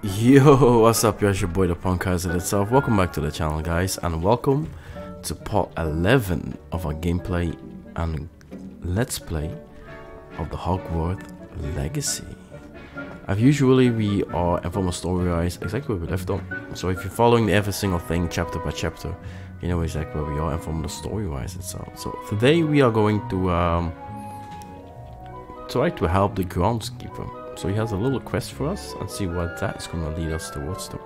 Yo, what's up? It's your boy the Punkizer itself. Welcome back to the channel, guys, and welcome to part 11 of our gameplay and let's play of the Hogwarts Legacy. As usually, we are informed story-wise exactly where we left off. So if you're following every single thing chapter by chapter, you know exactly where we are informed the story-wise itself. So today we are going to try to help the groundskeeper. So he has a little quest for us and see what that is going to lead us towards to.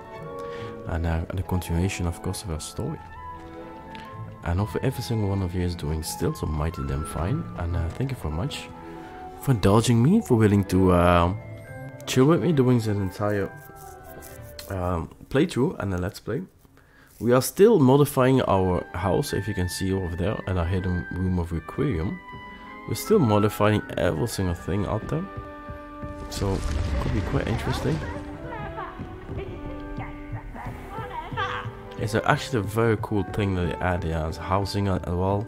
And the continuation, of course, of our story. And hopefully every single one of you is doing still so mighty damn fine. And thank you very much for indulging me, for willing to chill with me during this entire playthrough and the let's play. We are still modifying our house, if you can see over there, at our hidden room of Requiem. We're still modifying every single thing out there. So, it could be quite interesting. It's actually a very cool thing that they add here as housing as well.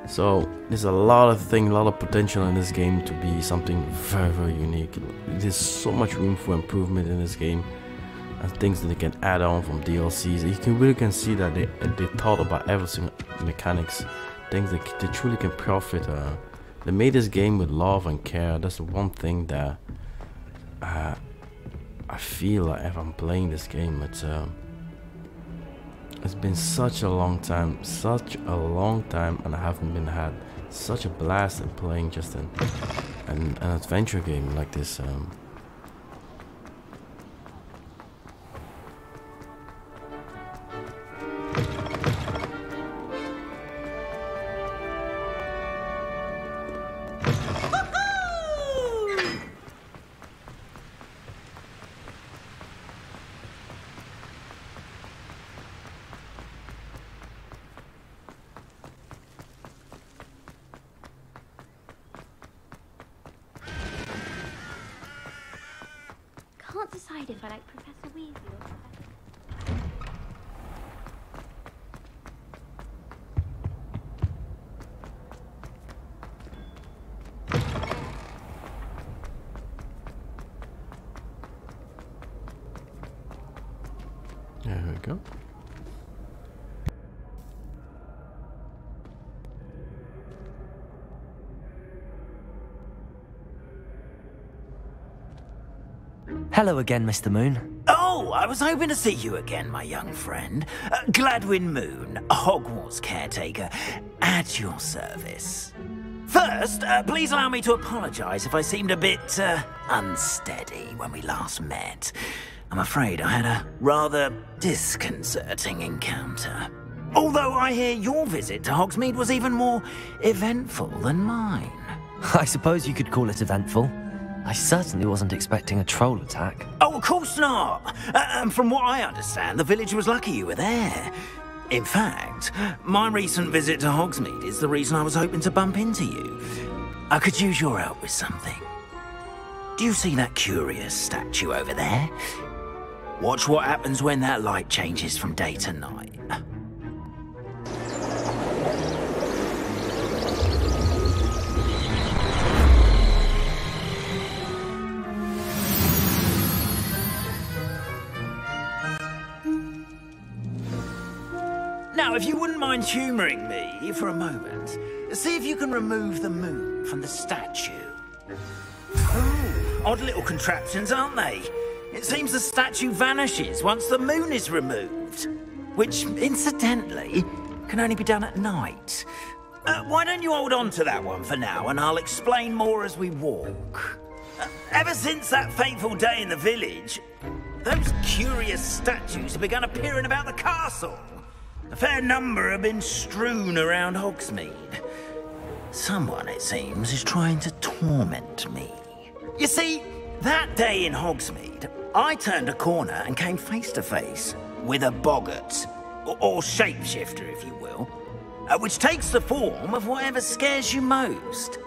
So, there's a lot of things, a lot of potential in this game to be something very, very unique. There's so much room for improvement in this game. And things that they can add on from DLCs. You can really see that they thought about every single mechanics. Things that they truly can profit. They made this game with love and care. That's the one thing that I feel like if I'm playing this game, it's been such a long time, and I haven't had such a blast in playing just an adventure game like this. Can't decide if I like Professor Weasley or There we go. Hello again, Mr. Moon. Oh, I was hoping to see you again, my young friend. Gladwin Moon, Hogwarts caretaker, at your service. First, please allow me to apologise if I seemed a bit unsteady when we last met. I'm afraid I had a rather disconcerting encounter. Although I hear your visit to Hogsmeade was even more eventful than mine. I suppose you could call it eventful. I certainly wasn't expecting a troll attack. Oh, of course not. And from what I understand, the village was lucky you were there. In fact, my recent visit to Hogsmeade is the reason I was hoping to bump into you. I could use your help with something. Do you see that curious statue over there? Watch what happens when that light changes from day to night. Now, if you wouldn't mind humouring me for a moment, see if you can remove the moon from the statue. Oh, odd little contraptions, aren't they? It seems the statue vanishes once the moon is removed, which, incidentally, can only be done at night. Why don't you hold on to that one for now, and I'll explain more as we walk. Ever since that fateful day in the village, those curious statues have begun appearing about the castle. A fair number have been strewn around Hogsmeade. Someone, it seems, is trying to torment me. You see, that day in Hogsmeade, I turned a corner and came face to face with a boggart, or shapeshifter, if you will, which takes the form of whatever scares you most.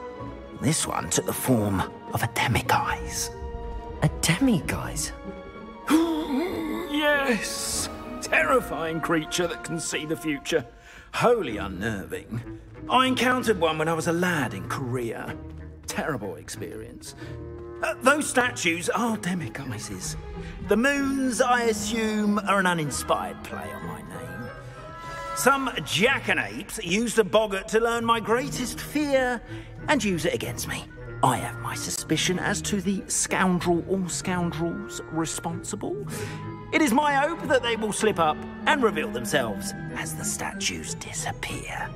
This one took the form of a demiguise. A demiguise? Yes! Terrifying creature that can see the future. Wholly unnerving. I encountered one when I was a lad in Korea. Terrible experience. Those statues are demiguises. The moons, I assume, are an uninspired play on my name. Some jackanapes used a boggart to learn my greatest fear and use it against me. I have my suspicion as to the scoundrel or scoundrels responsible. It is my hope that they will slip up and reveal themselves as the statues disappear.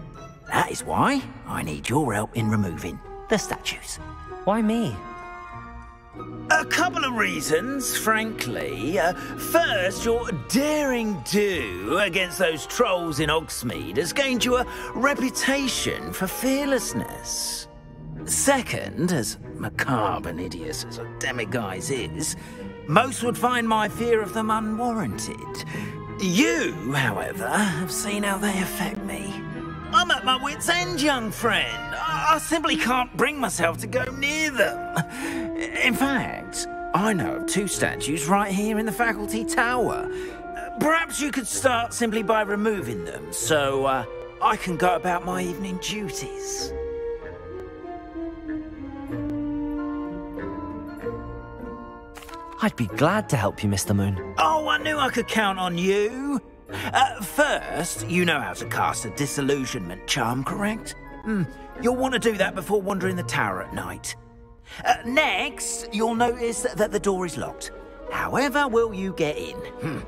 That is why I need your help in removing the statues. Why me? A couple of reasons, frankly. First, your daring do against those trolls in Hogsmeade has gained you a reputation for fearlessness. Second, as macabre and hideous as a demiguise is, most would find my fear of them unwarranted. You, however, have seen how they affect me. I'm at my wit's end, young friend. I simply can't bring myself to go near them. In fact, I know of 2 statues right here in the faculty tower. Perhaps you could start simply by removing them, so I can go about my evening duties. I'd be glad to help you, Mr. Moon. Oh, I knew I could count on you. First, you know how to cast a disillusionment charm, correct? You'll want to do that before wandering the tower at night. Next, you'll notice that the door is locked. However will you get in?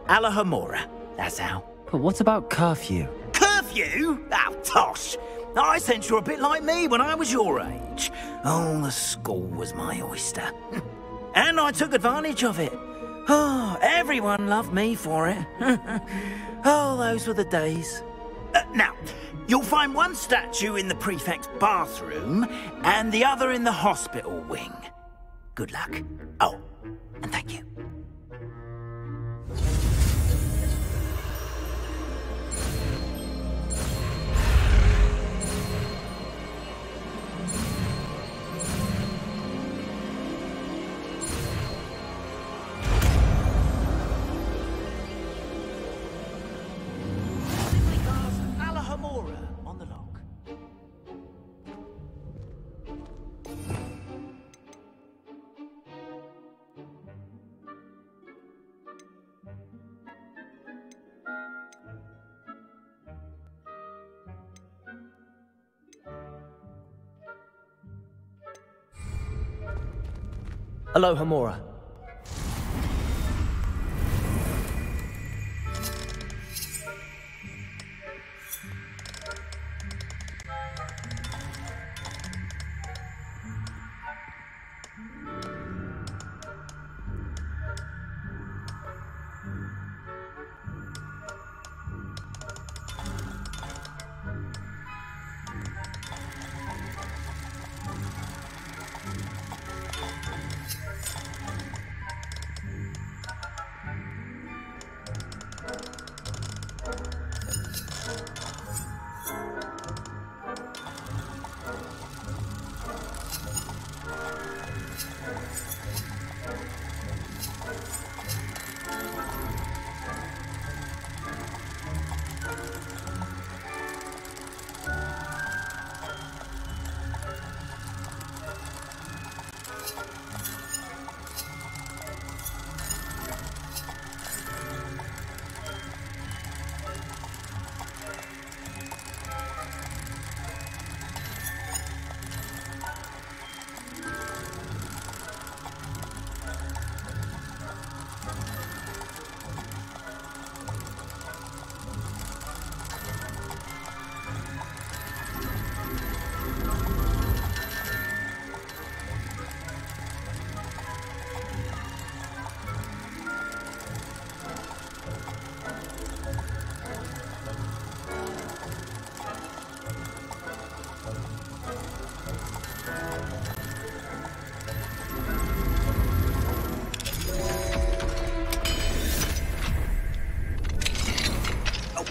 Alahomora, that's how. But what about curfew? Curfew? Oh, tosh. I sense you're a bit like me when I was your age. Oh, the school was my oyster. And I took advantage of it. Oh, everyone loved me for it. Oh, those were the days. Now, you'll find one statue in the prefect's bathroom and the other in the hospital wing. Good luck. Oh, and thank you. Alohomora.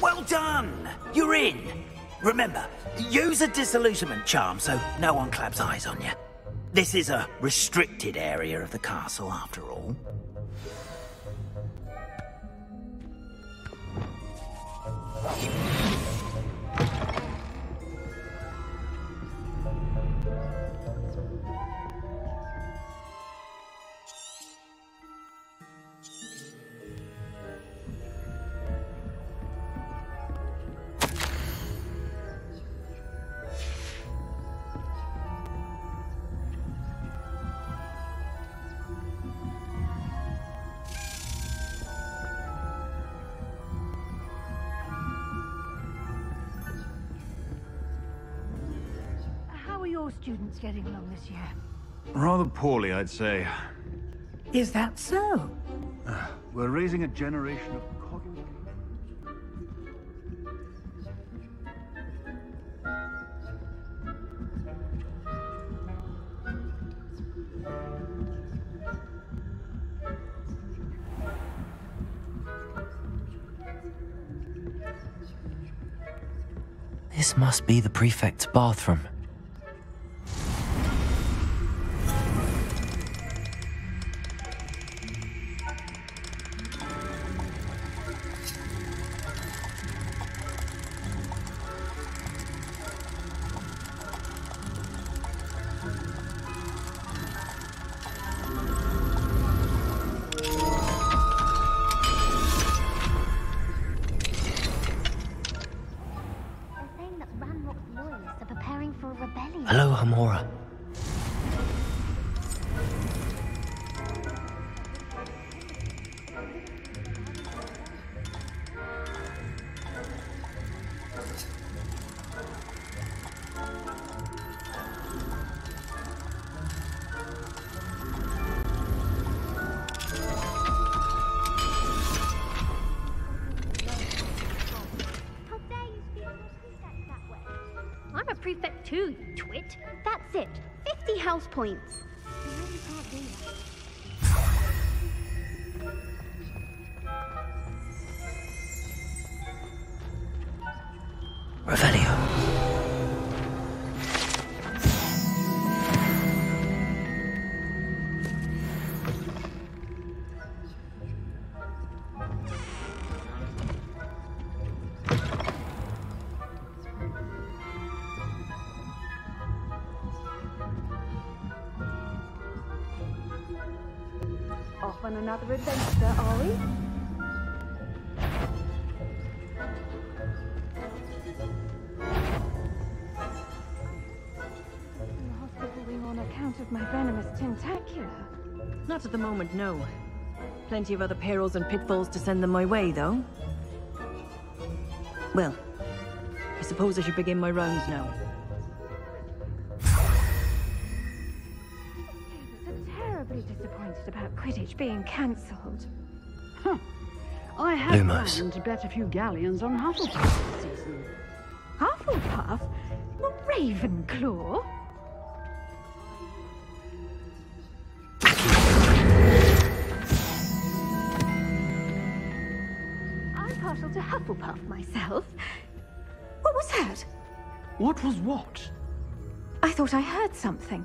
Well done! You're in! Remember, use a disillusionment charm so no one claps eyes on you. This is a restricted area of the castle, after all. students getting along this year? Rather poorly, I'd say. Is that so? We're raising a generation of coddled... This must be the prefect's bathroom. Hello, Hamora. I'm a prefect too, you twit. That's it. 50 house points. You really can't do that. Revelio. Off on another adventure, are we? In the hospital wing on account of my venomous tentacular. Not at the moment, no. Plenty of other perils and pitfalls to send them my way, though. Well, I suppose I should begin my rounds now. Disappointed about Quidditch being cancelled. Huh. I had Lumos. planned to bet a few galleons on Hufflepuff this season. Hufflepuff? Well, Ravenclaw? I'm partial to Hufflepuff myself. What was that? What was what? I thought I heard something.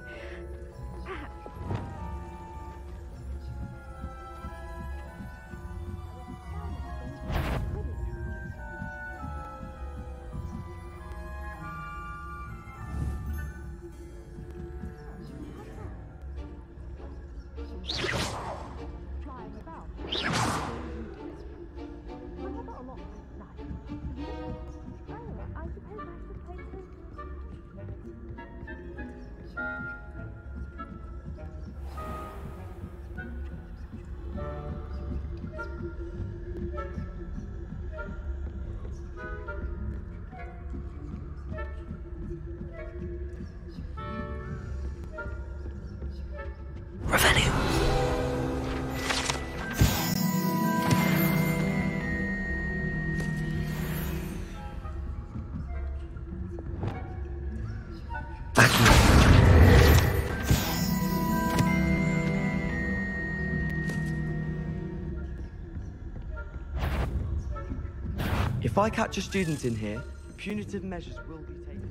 If I catch a student in here, punitive measures will be taken.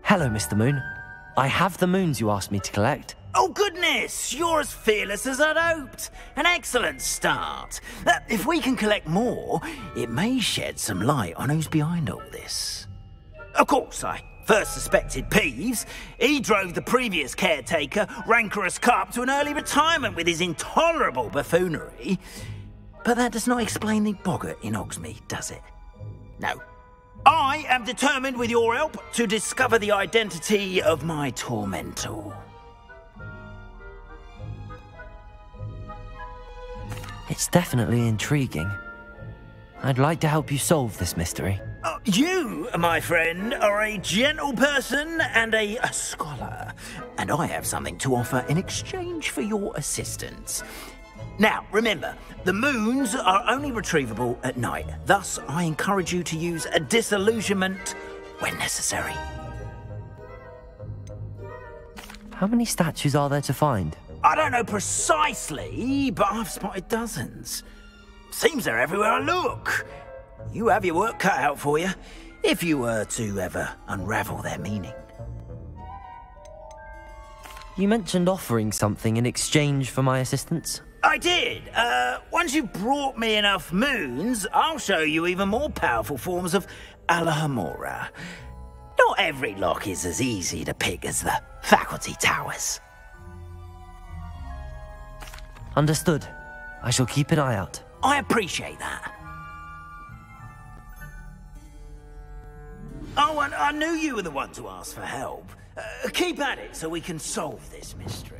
Hello, Mr. Moon. I have the moons you asked me to collect. Oh, goodness! You're as fearless as I'd hoped. An excellent start. If we can collect more, it may shed some light on who's behind all this. Of course, I first suspected Peeves, he drove the previous caretaker, Rancorous Carp, to an early retirement with his intolerable buffoonery. But that does not explain the boggart in Hogsmeade, does it? No. I am determined, with your help, to discover the identity of my tormentor. It's definitely intriguing. I'd like to help you solve this mystery. You, my friend, are a gentle person and a scholar, and I have something to offer in exchange for your assistance. Now, remember, the moons are only retrievable at night. Thus, I encourage you to use a disillusionment when necessary. How many statues are there to find? I don't know precisely, but I've spotted dozens. Seems they're everywhere I look. You have your work cut out for you, if you were to ever unravel their meaning. You mentioned offering something in exchange for my assistance? I did. Once you've brought me enough moons, I'll show you even more powerful forms of Alohomora. Not every lock is as easy to pick as the faculty towers. Understood. I shall keep an eye out. I appreciate that. Oh, and I knew you were the one to ask for help. Keep at it so we can solve this mystery.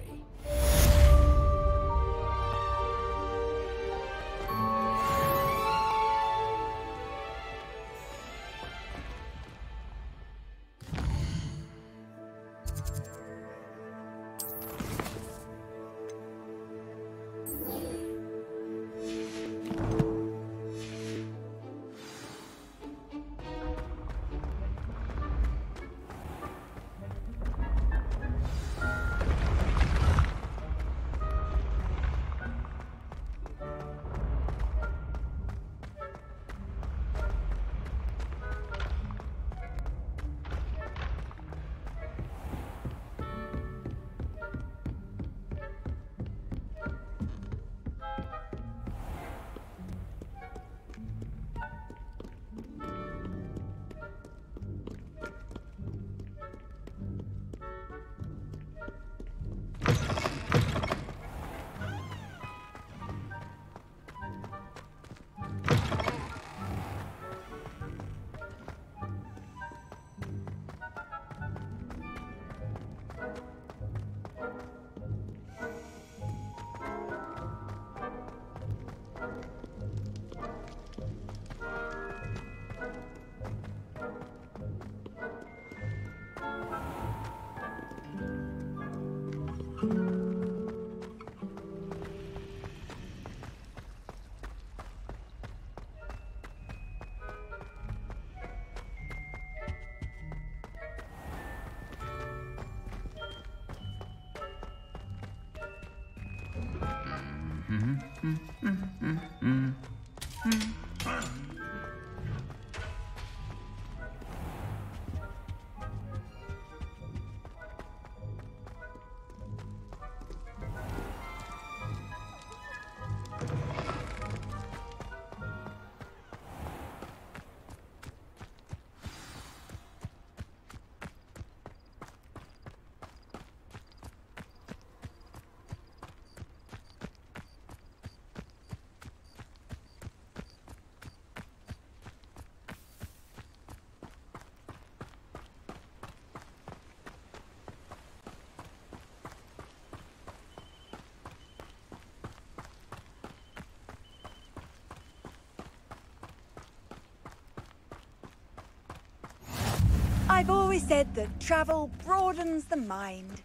I've always said that travel broadens the mind.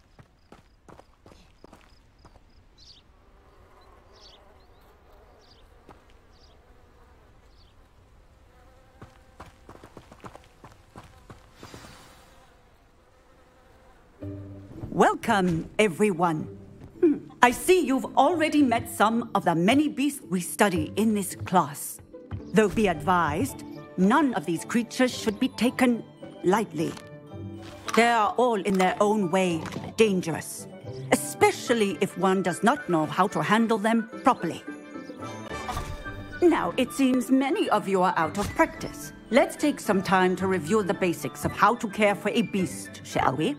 Welcome, everyone. I see you've already met some of the many beasts we study in this class. Though be advised, none of these creatures should be taken lightly. They are all in their own way dangerous, especially if one does not know how to handle them properly. Now, it seems many of you are out of practice. let's take some time to review the basics of how to care for a beast, shall we?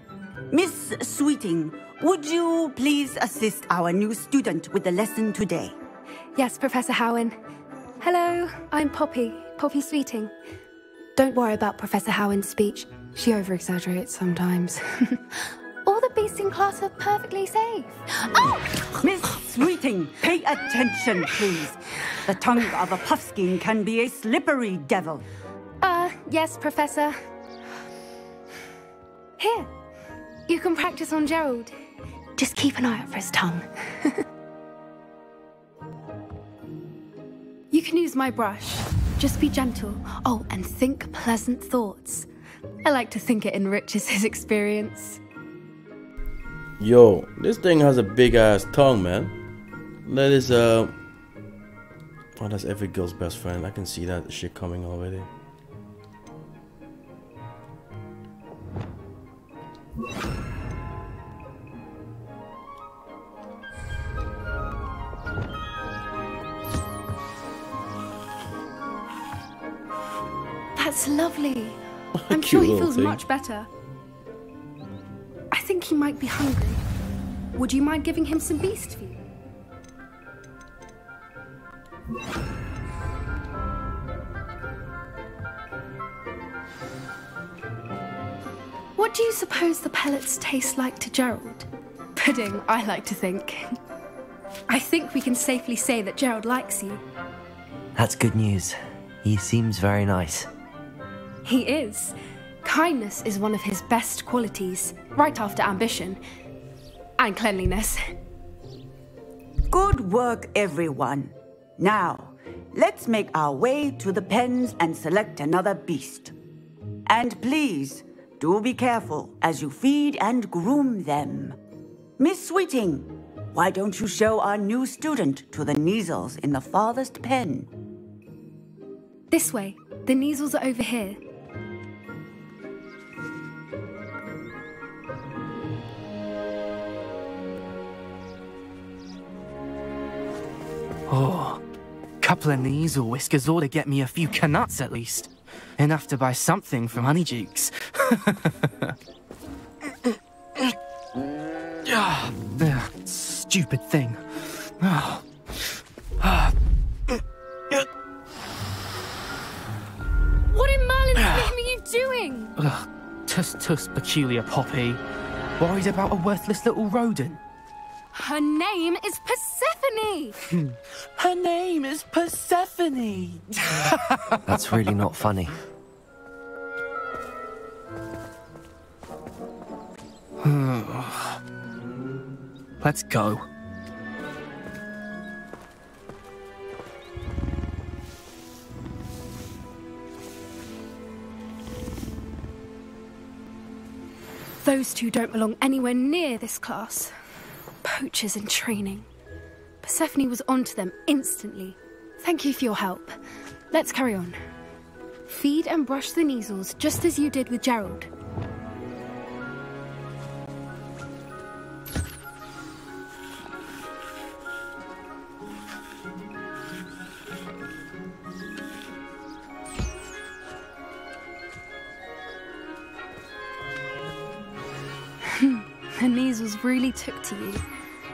Miss Sweeting, would you please assist our new student with the lesson today? Yes, Professor Howen. Hello, I'm Poppy Sweeting. Don't worry about Professor Howen's speech. She over-exaggerates sometimes. All the beasts in class are perfectly safe. Oh! Miss Sweeting, pay attention, please. The tongue of a puffskein can be a slippery devil. Yes, Professor. Here, you can practice on Gerald. Just keep an eye out for his tongue. You can use my brush. Just be gentle. Oh, and think pleasant thoughts. I like to think it enriches his experience. Yo, this thing has a big ass tongue, man. That is oh, that's every girl's best friend. I can see that shit coming already. That's lovely. I'm sure he feels much better. I think he might be hungry. Would you mind giving him some beast food? What do you suppose the pellets taste like to Gerald? Pudding, I like to think. I think we can safely say that Gerald likes you. That's good news. He seems very nice. He is. Kindness is one of his best qualities, right after ambition. And cleanliness. Good work, everyone. Now, let's make our way to the pens and select another beast. And please, do be careful as you feed and groom them. Miss Sweeting, why don't you show our new student to the Neasels in the farthest pen? This way. The Neasels are over here. Oh, couple of Neasel whiskers ought to get me a few canuts at least. Enough to buy something from Honeydukes. Stupid thing. What in Merlin's name are you doing? Tuss, peculiar Poppy. Worried about a worthless little rodent. Her name is Persephone! Her name is Persephone! That's really not funny. Let's go. Those two don't belong anywhere near this class. Poachers in training. Persephone was onto them instantly. Thank you for your help. Let's carry on. Feed and brush the Neasels just as you did with Gerald. The Neasels really took to you.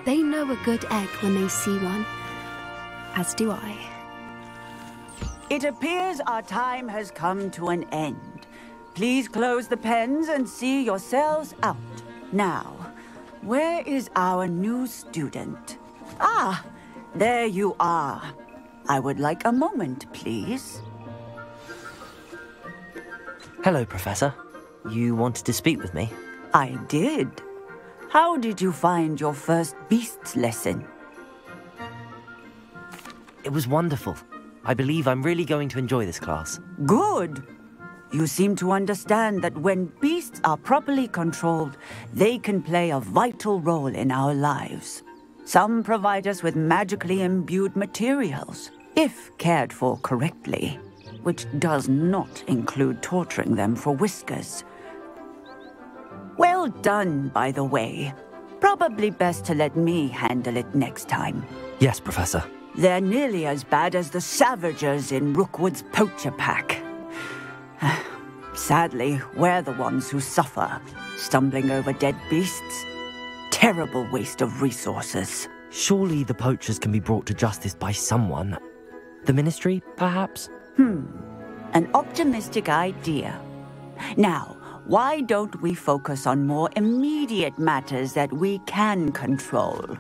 They know a good egg when they see one. As do I. It appears our time has come to an end. Please close the pens and see yourselves out. Now, where is our new student? Ah, there you are. I would like a moment, please. Hello, Professor. You wanted to speak with me? I did. How did you find your first beasts lesson? It was wonderful. I believe I'm really going to enjoy this class. Good. You seem to understand that when beasts are properly controlled, they can play a vital role in our lives. Some provide us with magically imbued materials, if cared for correctly, which does not include torturing them for whiskers. Well done, by the way. Probably best to let me handle it next time. Yes, Professor. They're nearly as bad as the Savagers in Rookwood's poacher pack. Sadly, we're the ones who suffer, stumbling over dead beasts. Terrible waste of resources. Surely the poachers can be brought to justice by someone. The Ministry, perhaps? An optimistic idea. Now, why don't we focus on more immediate matters that we can control?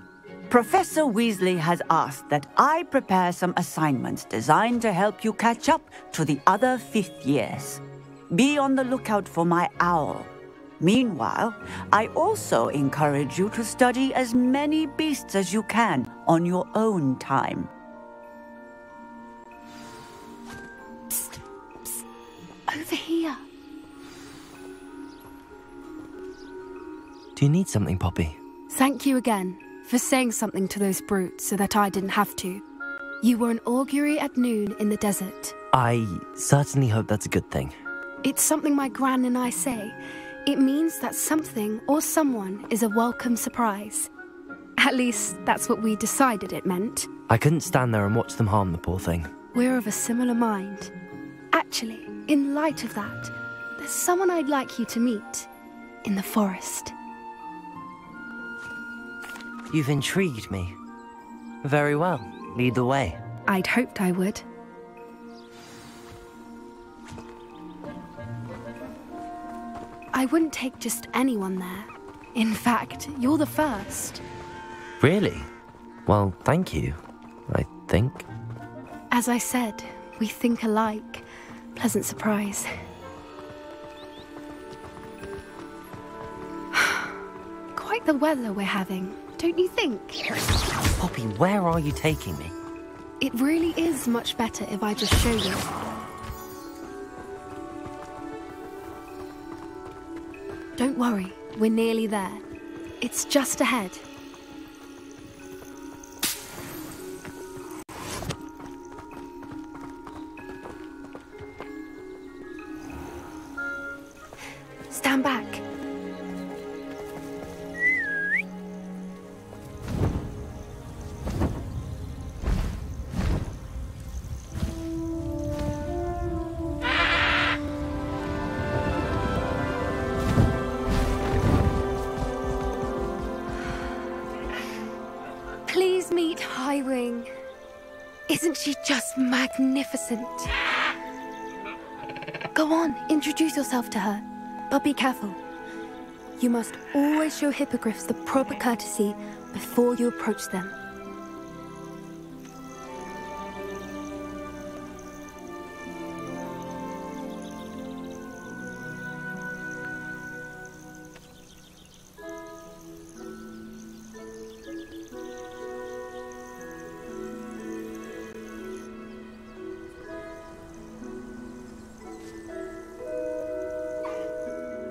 Professor Weasley has asked that I prepare some assignments designed to help you catch up to the other 5th years. Be on the lookout for my owl. Meanwhile, I also encourage you to study as many beasts as you can on your own time. Psst, psst. Over here. Do you need something, Poppy? Thank you again for saying something to those brutes so that I didn't have to. You were an augury at noon in the desert. I certainly hope that's a good thing. It's something my gran and I say. It means that something or someone is a welcome surprise. At least, that's what we decided it meant. I couldn't stand there and watch them harm the poor thing. We're of a similar mind. Actually, in light of that, there's someone I'd like you to meet in the forest. You've intrigued me. Very well. Lead the way. I'd hoped I would. I wouldn't take just anyone there. In fact, you're the first. Really? Well, thank you, I think. As I said, we think alike. Pleasant surprise. Quite the weather we're having, don't you think? Poppy, where are you taking me? It really is much better if I just show you. Don't worry, we're nearly there. It's just ahead. Stand back. Please meet Highwing. Isn't she just magnificent? Go on, introduce yourself to her. But be careful. You must always show hippogriffs the proper courtesy before you approach them.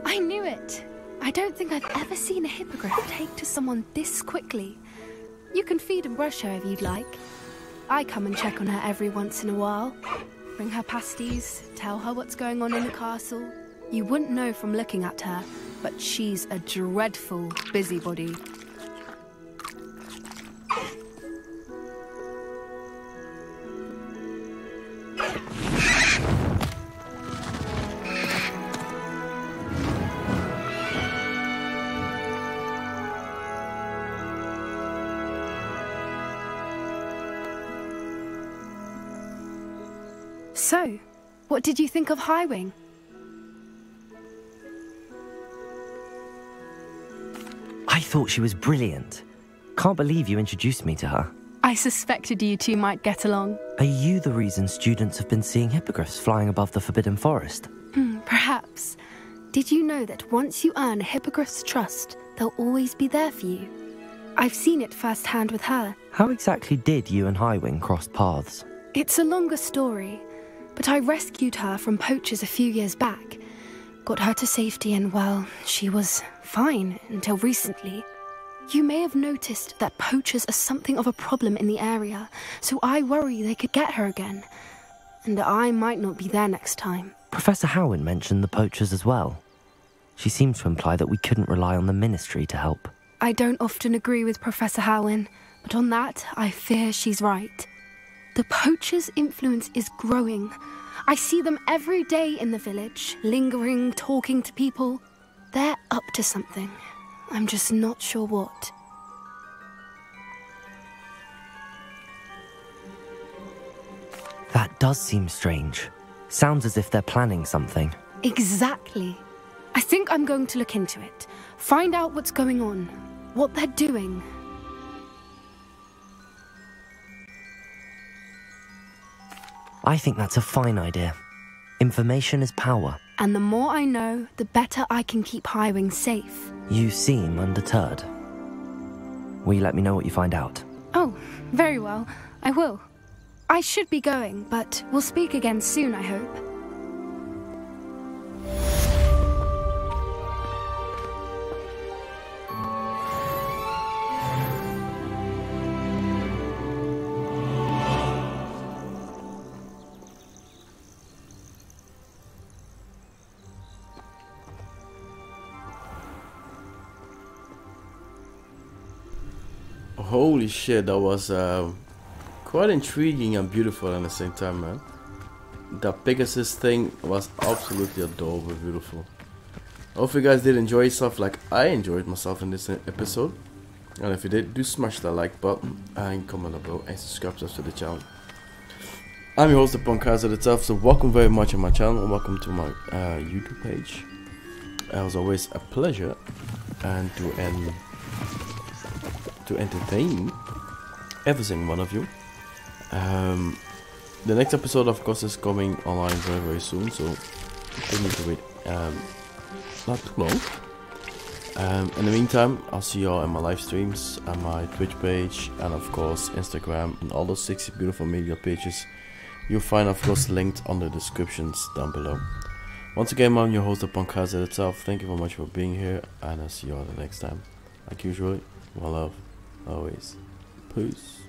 I knew it! I don't think I've ever seen a hippogriff take to someone this quickly. You can feed and brush her if you'd like. I come and check on her every once in a while. Bring her pasties, tell her what's going on in the castle. You wouldn't know from looking at her, but she's a dreadful busybody. So, what did you think of Highwing? I thought she was brilliant. Can't believe you introduced me to her. I suspected you two might get along. Are you the reason students have been seeing hippogriffs flying above the Forbidden Forest? Perhaps. Did you know that once you earn a hippogriff's trust, they'll always be there for you? I've seen it firsthand with her. How exactly did you and Highwing cross paths? It's a longer story, but I rescued her from poachers a few years back. Got her to safety and, well, she was fine until recently. You may have noticed that poachers are something of a problem in the area, so I worry they could get her again. And I might not be there next time. Professor Howin mentioned the poachers as well. She seemed to imply that we couldn't rely on the Ministry to help. I don't often agree with Professor Howin, but on that, I fear she's right. The poachers' influence is growing. I see them every day in the village, lingering, talking to people. They're up to something. I'm just not sure what. That does seem strange. Sounds as if they're planning something. Exactly. I think I'm going to look into it. Find out what's going on. What they're doing. I think that's a fine idea. Information is power. And the more I know, the better I can keep Highwing safe. You seem undeterred. Will you let me know what you find out? Oh, very well. I will. I should be going, but we'll speak again soon, I hope. Holy shit, that was quite intriguing and beautiful at the same time, man. That Pegasus thing was absolutely adorable, beautiful. I hope you guys did enjoy yourself like I enjoyed myself in this episode. And if you did, do smash that like button and comment below and subscribe to the channel. I'm your host, the Punkaiser itself, so welcome very much on my channel and welcome to my YouTube page. It was always a pleasure and to entertain every single one of you. The next episode, of course, is coming online very soon, so you need to wait not too long. In the meantime, I'll see you all in my live streams, on my Twitch page, and of course Instagram, and all those 60 beautiful media pages you'll find, of course, linked on the descriptions down below. Once again, I'm your host, the Punkaiser itself. Thank you very much for being here, and I'll see you all the next time. Like usual, one love, always. Peace.